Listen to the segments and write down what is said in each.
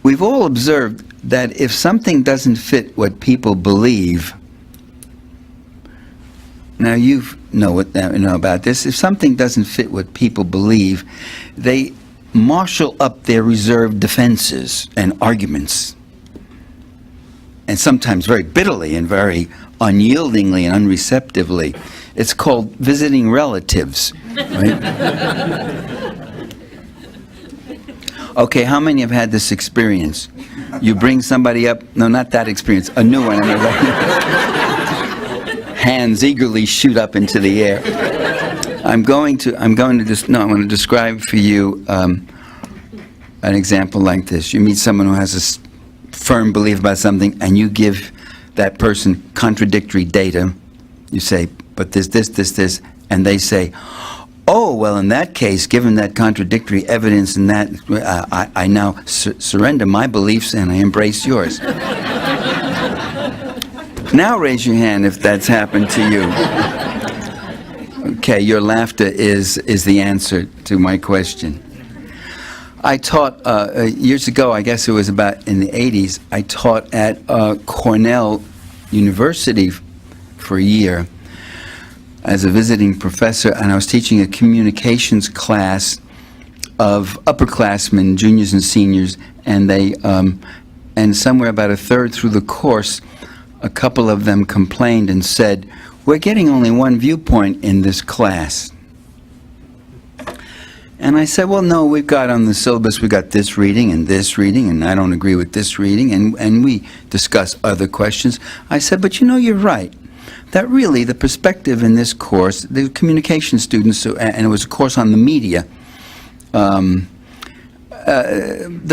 we've all observed that if something doesn't fit what people believe, now you know about this, if something doesn't fit what people believe, they marshal up their reserved defenses and arguments, and sometimes very bitterly and very unyieldingly and unreceptively. It's called visiting relatives, right? Okay, how many have had this experience? You bring somebody up, no, not that experience, a new one. Hands eagerly shoot up into the air. I want to describe for you an example like this. You meet someone who has a firm belief about something, and you give that person contradictory data. You say, but there's this, and they say, oh, well, in that case, given that contradictory evidence and that, I now surrender my beliefs and I embrace yours. Now raise your hand if that's happened to you. Okay, your laughter is the answer to my question. I taught, years ago, I guess it was about in the 80s, I taught at Cornell University for a year as a visiting professor, and I was teaching a communications class of upperclassmen, juniors and seniors, and they, and somewhere about a third through the course, a couple of them complained and said, we're getting only one viewpoint in this class. And I said, well, no, we've got on the syllabus, we've got this reading, and I don't agree with this reading, and we discuss other questions. I said, but you know, you're right. That really, the perspective in this course, the communication students, and it was a course on the media, the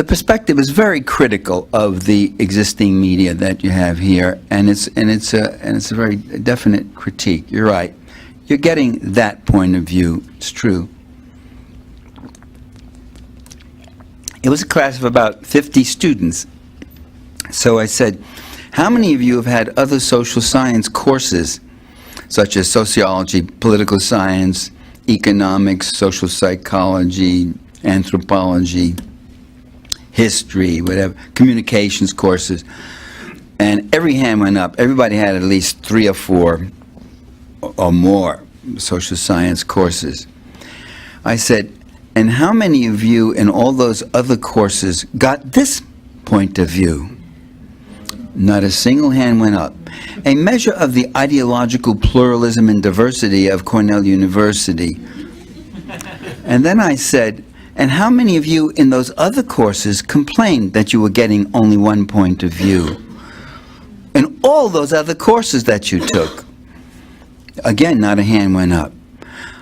perspective is very critical of the existing media that you have here, and it's a very definite critique. You're right. You're getting that point of view. It's true. It was a class of about 50 students. So I said, how many of you have had other social science courses, such as sociology, political science, economics, social psychology, anthropology, history, whatever, communications courses? And every hand went up. Everybody had at least 3 or 4 or more social science courses. I said, and how many of you in all those other courses got this point of view? Not a single hand went up. A measure of the ideological pluralism and diversity of Cornell University. And then I said, and how many of you in those other courses complained that you were getting only one point of view? In all those other courses that you took. Again, not a hand went up.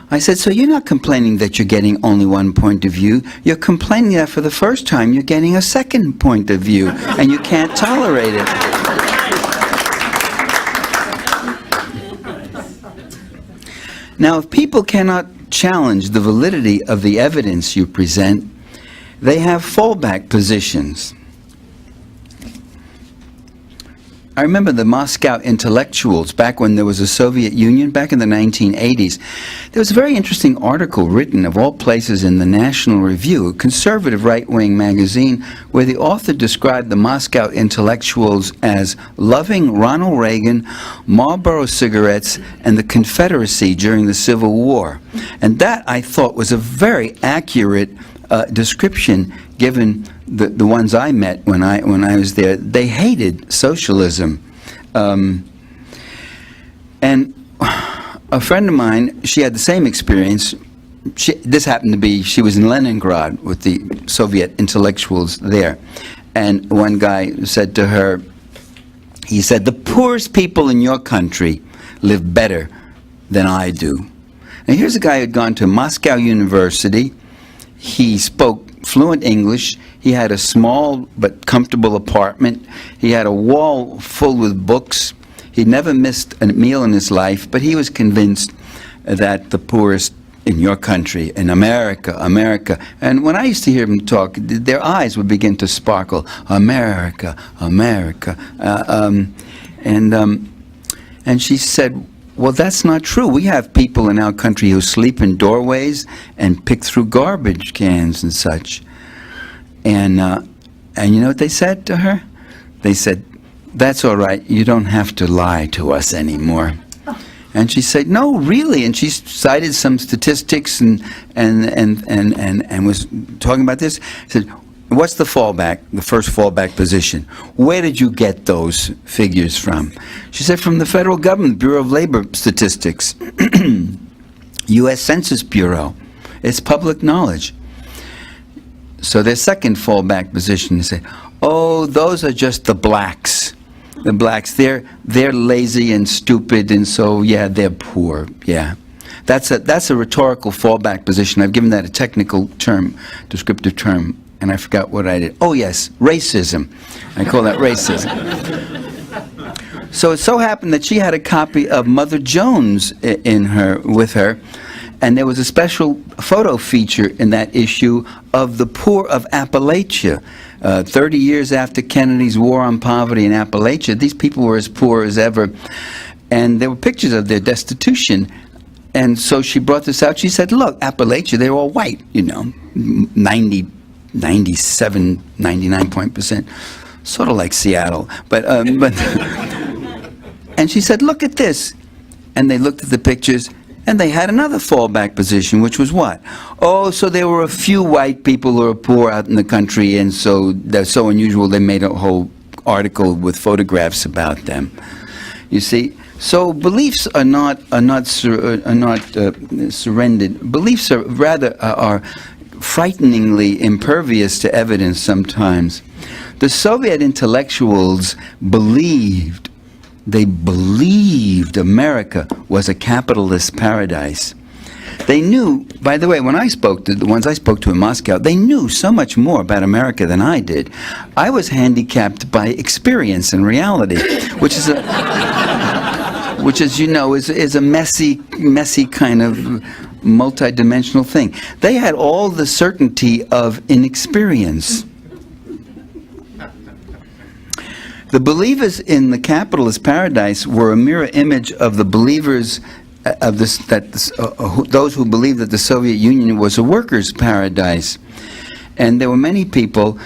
I said, so you're not complaining that you're getting only one point of view. You're complaining that for the first time you're getting a second point of view, and you can't tolerate it. Now, if people cannot challenge the validity of the evidence you present, they have fallback positions. I remember the Moscow intellectuals back when there was a Soviet Union, back in the 1980s. There was a very interesting article written, of all places, in the National Review, a conservative right-wing magazine, where the author described the Moscow intellectuals as loving Ronald Reagan, Marlboro cigarettes, and the Confederacy during the Civil War. And that, I thought, was a very accurate description, given the ones I met when I was there. They hated socialism. And a friend of mine, she had the same experience. This happened to be, she was in Leningrad with the Soviet intellectuals there. And one guy said to her, he said, the poorest people in your country live better than I do. Now here's a guy who had gone to Moscow University. He spoke fluent English. He had a small but comfortable apartment. He had a wall full with books. He'd never missed a meal in his life, but he was convinced that the poorest in your country, in America, and when I used to hear him talk, their eyes would begin to sparkle. America. And she said, well, that's not true. We have people in our country who sleep in doorways and pick through garbage cans and such. And And you know what they said to her? They said, "That's all right. You don't have to lie to us anymore." And she said, "No, really." And she cited some statistics and was talking about this. Said, "What's the fallback, the first fallback position? Where did you get those figures from?" She said, "From the federal government, Bureau of Labor Statistics, U.S. Census Bureau. It's public knowledge." So their second fallback position, they say, "Oh, those are just the blacks. The blacks, they're lazy and stupid, and so, yeah, they're poor." Yeah. That's a rhetorical fallback position. I've given that a technical term, descriptive term, and I forgot what I did. Oh, yes, racism. I call that racism. So it so happened that she had a copy of Mother Jones with her, and there was a special photo feature in that issue of the poor of Appalachia. 30 years after Kennedy's war on poverty in Appalachia, these people were as poor as ever, and there were pictures of their destitution. And so she brought this out. She said, "Look, Appalachia, they're all white, 97, 99%, sort of like Seattle." But and she said, "Look at this." And they looked at the pictures, and they had another fallback position, which was what? Oh, so there were a few white people who were poor out in the country, and so they're so unusual they made a whole article with photographs about them. You see, so beliefs are not surrendered. Beliefs are rather are frighteningly impervious to evidence sometimes. The Soviet intellectuals believed. They believed America was a capitalist paradise. They knew, by the way, when I spoke to the ones I spoke to in Moscow, they knew so much more about America than I did. I was handicapped by experience and reality, which is a messy kind of multidimensional thing. They had all the certainty of inexperience. The believers in the capitalist paradise were a mirror image of the believers of those who believed that the Soviet Union was a workers' paradise. And there were many people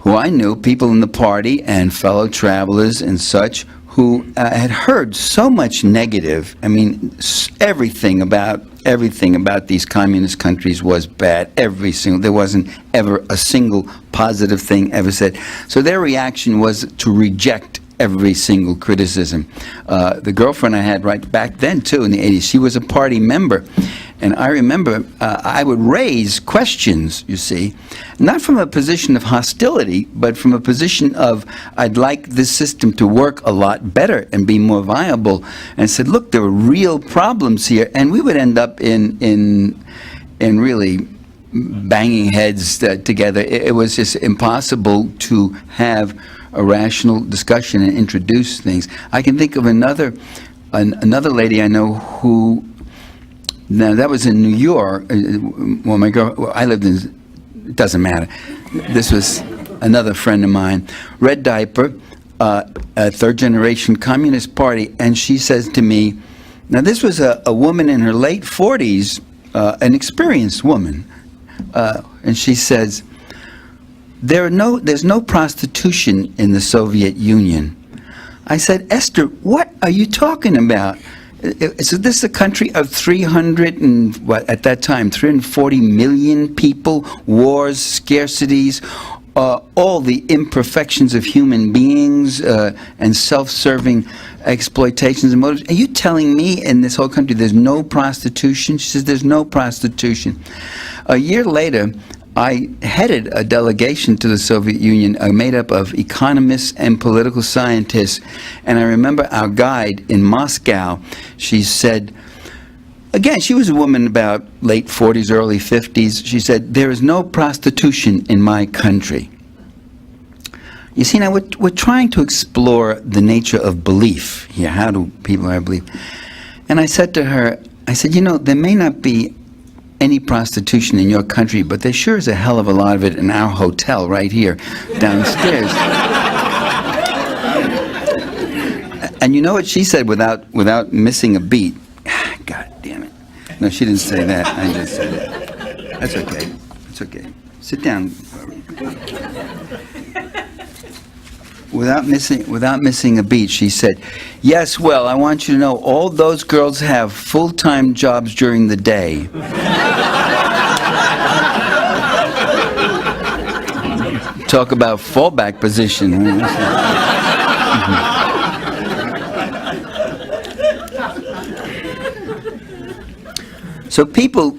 who I knew, people in the party and fellow travelers and such, who had heard so much negative. I mean, everything about these communist countries was bad. There wasn't ever a single positive thing ever said. So their reaction was to reject every single criticism. The girlfriend I had right back then, too, in the 80s, she was a party member. And I remember I would raise questions, you see, not from a position of hostility, but from a position of, I'd like this system to work a lot better and be more viable. And said, look, there are real problems here. And we would end up in really banging heads together. It was just impossible to have a rational discussion and introduce things. I can think of another lady I know who, now that was in New York. Well, I lived in, it doesn't matter. This was another friend of mine, red diaper, a third generation Communist Party, and she says to me, now this was a woman in her late 40s, an experienced woman, and she says, there's no prostitution in the Soviet Union. I said, Esther, what are you talking about? Is this a country of 340 million people, wars, scarcities, all the imperfections of human beings, and self-serving exploitations and motives? Are you telling me in this whole country there's no prostitution? She says, there's no prostitution. A year later, I headed a delegation to the Soviet Union made up of economists and political scientists, and I remember our guide in Moscow, she said, again, she was a woman about late 40s, early 50s, she said, there is no prostitution in my country. You see, now we're trying to explore the nature of belief here. How do people have belief? And I said to her, I said, there may not be any prostitution in your country, but there sure is a hell of a lot of it in our hotel right here downstairs. And you know what she said without missing a beat? God damn it. No, she didn't say that. I just said it. That's okay. It's okay. Sit down. without missing a beat, she said, "Yes, well, I want you to know all those girls have full-time jobs during the day." Talk about fallback position. So people,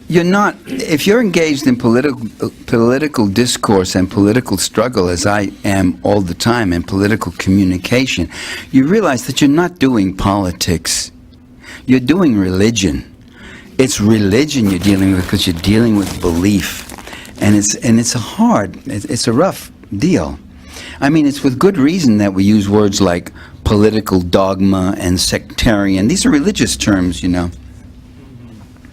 if you're engaged in political discourse and political struggle, as I am all the time, in political communication, you realize that you're not doing politics. You're doing religion. It's religion you're dealing with because you're dealing with belief. And it's a rough deal. I mean, it's with good reason that we use words like political dogma and sectarian. These are religious terms, you know.